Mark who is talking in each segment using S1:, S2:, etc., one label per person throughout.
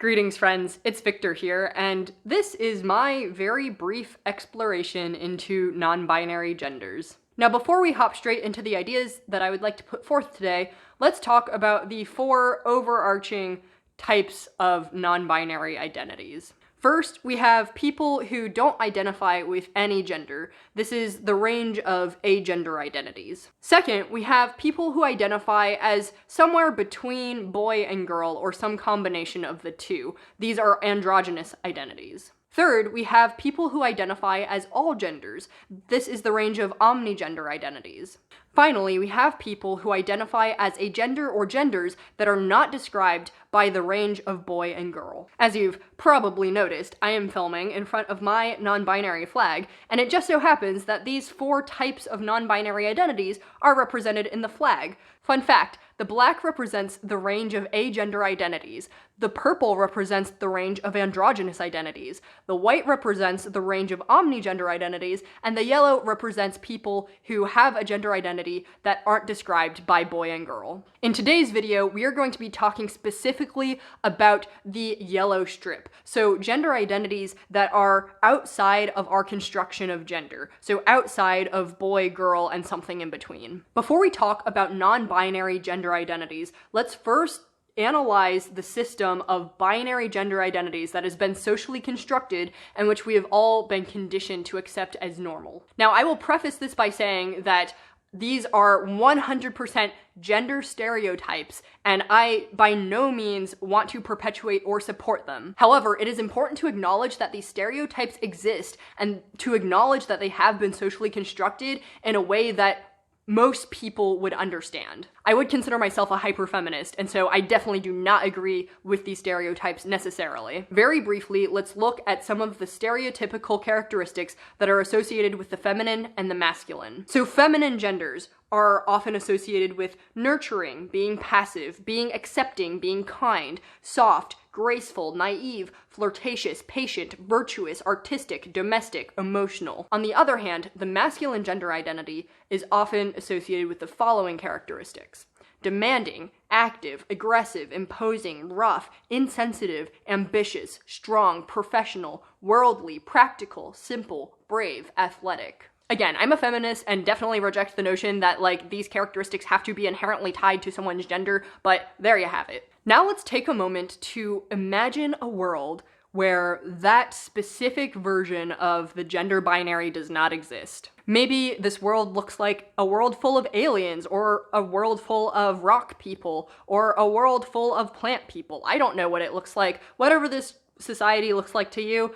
S1: Greetings friends, it's Victor here, and this is my very brief exploration into non-binary genders. Now before we hop straight into the ideas that I would like to put forth today, let's talk about the 4 overarching types of non-binary identities. First, we have people who don't identify with any gender. This is the range of agender identities. Second, we have people who identify as somewhere between boy and girl, or some combination of the two. These are androgynous identities. Third, we have people who identify as all genders. This is the range of omnigender identities. Finally, we have people who identify as a gender or genders that are not described by the range of boy and girl. As you've probably noticed, I am filming in front of my non-binary flag, and it just so happens that these 4 types of non-binary identities are represented in the flag. Fun fact, the black represents the range of agender identities, the purple represents the range of androgynous identities, the white represents the range of omnigender identities, and the yellow represents people who have a gender identity that aren't described by boy and girl. In today's video, we are going to be talking specifically about the yellow strip, so gender identities that are outside of our construction of gender, so outside of boy, girl, and something in between. Before we talk about non-binary gender identities, let's first analyze the system of binary gender identities that has been socially constructed and which we have all been conditioned to accept as normal. Now, I will preface this by saying that these are 100% gender stereotypes, and I by no means want to perpetuate or support them. However, it is important to acknowledge that these stereotypes exist and to acknowledge that they have been socially constructed in a way that most people would understand. I would consider myself a hyper-feminist, and so I definitely do not agree with these stereotypes necessarily. Very briefly, let's look at some of the stereotypical characteristics that are associated with the feminine and the masculine. So feminine genders are often associated with nurturing, being passive, being accepting, being kind, soft, graceful, naive, flirtatious, patient, virtuous, artistic, domestic, emotional. On the other hand, the masculine gender identity is often associated with the following characteristics: demanding, active, aggressive, imposing, rough, insensitive, ambitious, strong, professional, worldly, practical, simple, brave, athletic. Again, I'm a feminist and definitely reject the notion that, these characteristics have to be inherently tied to someone's gender, but there you have it. Now let's take a moment to imagine a world where that specific version of the gender binary does not exist. Maybe this world looks like a world full of aliens, or a world full of rock people, or a world full of plant people. I don't know what it looks like. Whatever this society looks like to you,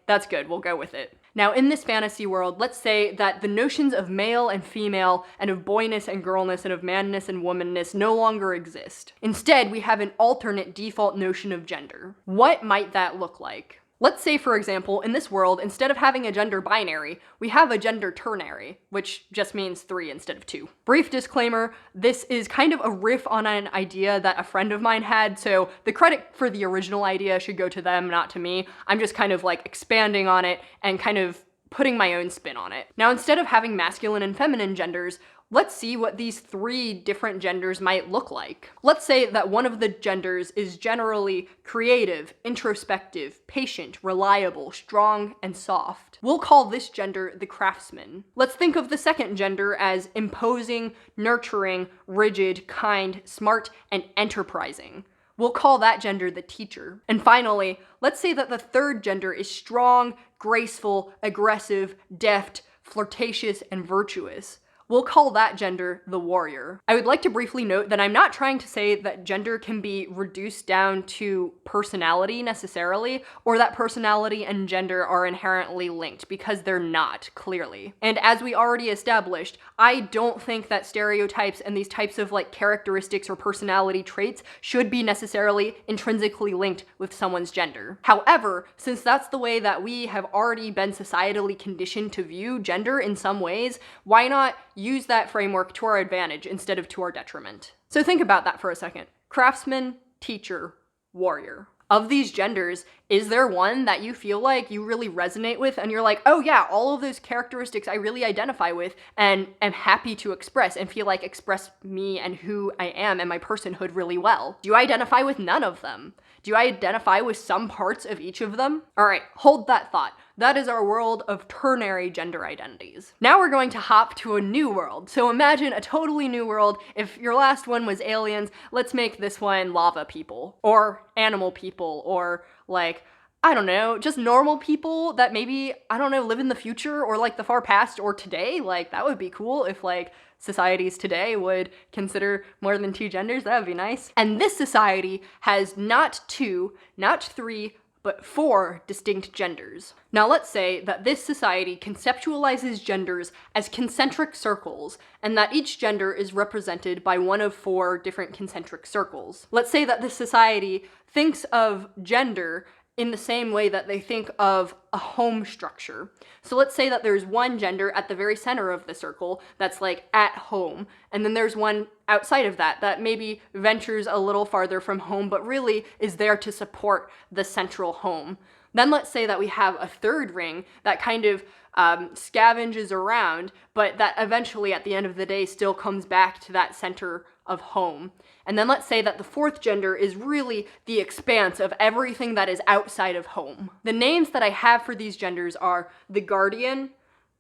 S1: that's good, we'll go with it. Now, in this fantasy world, let's say that the notions of male and female, and of boyness and girlness, and of manness and womanness no longer exist. Instead, we have an alternate default notion of gender. What might that look like? Let's say, for example, in this world, instead of having a gender binary, we have a gender ternary, which just means 3 instead of 2. Brief disclaimer, this is kind of a riff on an idea that a friend of mine had, so the credit for the original idea should go to them, not to me. I'm just kind of expanding on it and kind of putting my own spin on it. Now, instead of having masculine and feminine genders, let's see what these 3 different genders might look like. Let's say that one of the genders is generally creative, introspective, patient, reliable, strong, and soft. We'll call this gender the craftsman. Let's think of the second gender as imposing, nurturing, rigid, kind, smart, and enterprising. We'll call that gender the teacher. And finally, let's say that the third gender is strong, graceful, aggressive, deft, flirtatious, and virtuous. We'll call that gender the warrior. I would like to briefly note that I'm not trying to say that gender can be reduced down to personality necessarily, or that personality and gender are inherently linked, because they're not, clearly. And as we already established, I don't think that stereotypes and these types of characteristics or personality traits should be necessarily intrinsically linked with someone's gender. However, since that's the way that we have already been societally conditioned to view gender in some ways, why not use that framework to our advantage instead of to our detriment? So think about that for a second. Craftsman, teacher, warrior. Of these genders, is there one that you feel like you really resonate with and you're like, oh yeah, all of those characteristics I really identify with and am happy to express and feel like express me and who I am and my personhood really well? Do you identify with none of them? Do you identify with some parts of each of them? All right, hold that thought. That is our world of ternary gender identities. Now we're going to hop to a new world. So imagine a totally new world. If your last one was aliens, let's make this one lava people, or animal people, or like, I don't know, just normal people that maybe, I don't know, live in the future or like the far past or today. Like, that would be cool if like societies today would consider more than 2 genders. That would be nice. And this society has not 2, not 3, but 4 distinct genders. Now let's say that this society conceptualizes genders as concentric circles, and that each gender is represented by one of 4 different concentric circles. Let's say that this society thinks of gender in the same way that they think of a home structure. So let's say that there's one gender at the very center of the circle that's like at home, and then there's one outside of that maybe ventures a little farther from home but really is there to support the central home. Then let's say that we have a third ring that kind of scavenges around, but that eventually at the end of the day still comes back to that center of home. And then let's say that the 4th gender is really the expanse of everything that is outside of home. The names that I have for these genders are the guardian,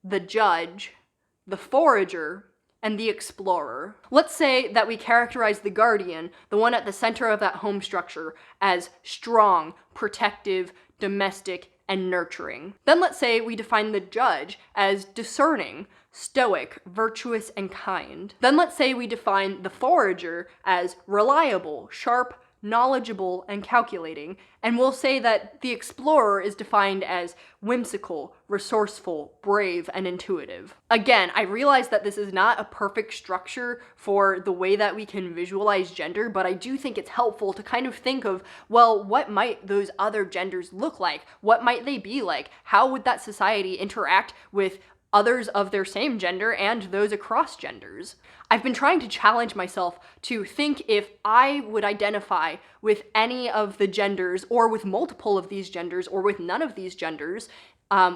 S1: the judge, the forager, and the explorer. Let's say that we characterize the guardian, the one at the center of that home structure, as strong, protective, domestic, and nurturing. Then let's say we define the judge as discerning, stoic, virtuous, and kind. Then let's say we define the forager as reliable, sharp, knowledgeable, and calculating. And we'll say that the explorer is defined as whimsical, resourceful, brave, and intuitive. Again, I realize that this is not a perfect structure for the way that we can visualize gender, but I do think it's helpful to kind of think of, well, what might those other genders look like? What might they be like? How would that society interact with others of their same gender and those across genders? I've been trying to challenge myself to think if I would identify with any of the genders, or with multiple of these genders, or with none of these genders,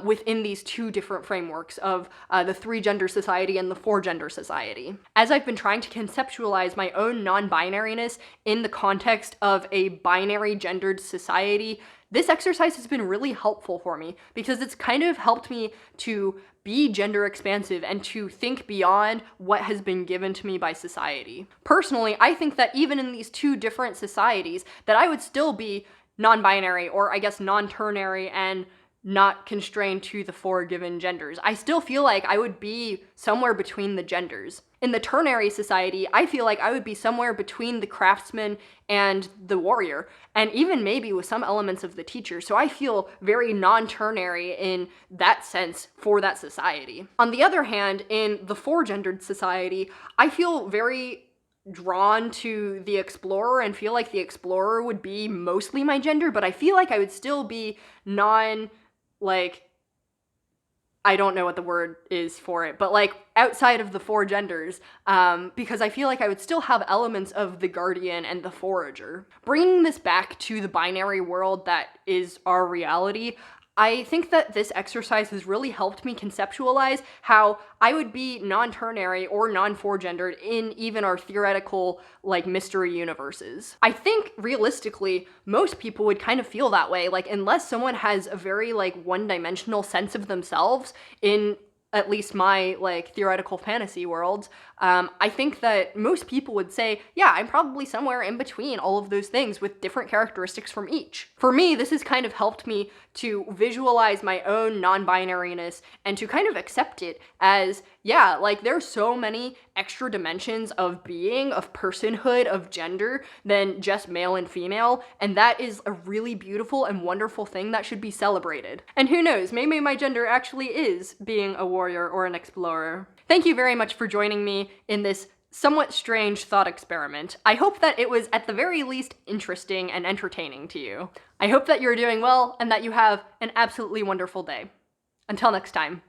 S1: within these 2 different frameworks of the 3-gender society and the 4-gender society. As I've been trying to conceptualize my own non-binariness in the context of a binary gendered society, this exercise has been really helpful for me because it's kind of helped me to be gender expansive and to think beyond what has been given to me by society. Personally, I think that even in these 2 different societies, that I would still be non-binary, or I guess non-ternary, and not constrained to the 4 given genders. I still feel like I would be somewhere between the genders. In the ternary society, I feel like I would be somewhere between the craftsman and the warrior, and even maybe with some elements of the teacher. So I feel very non-ternary in that sense for that society. On the other hand, in the 4-gendered society, I feel very drawn to the explorer and feel like the explorer would be mostly my gender, but I feel like I would still be I don't know what the word is for it, but like outside of the 4 genders, because I feel like I would still have elements of the guardian and the forager. Bringing this back to the binary world that is our reality, I think that this exercise has really helped me conceptualize how I would be non-ternary or non-4-gendered in even our theoretical, mystery universes. I think, realistically, most people would kind of feel that way, unless someone has a very, one-dimensional sense of themselves in at least my, theoretical fantasy worlds, I think that most people would say, yeah, I'm probably somewhere in between all of those things with different characteristics from each. For me, this has kind of helped me to visualize my own non-binariness and to kind of accept it as, yeah, there's so many extra dimensions of being, of personhood, of gender than just male and female, and that is a really beautiful and wonderful thing that should be celebrated. And who knows, maybe my gender actually is being a warrior or an explorer. Thank you very much for joining me in this somewhat strange thought experiment. I hope that it was at the very least interesting and entertaining to you. I hope that you're doing well and that you have an absolutely wonderful day. Until next time.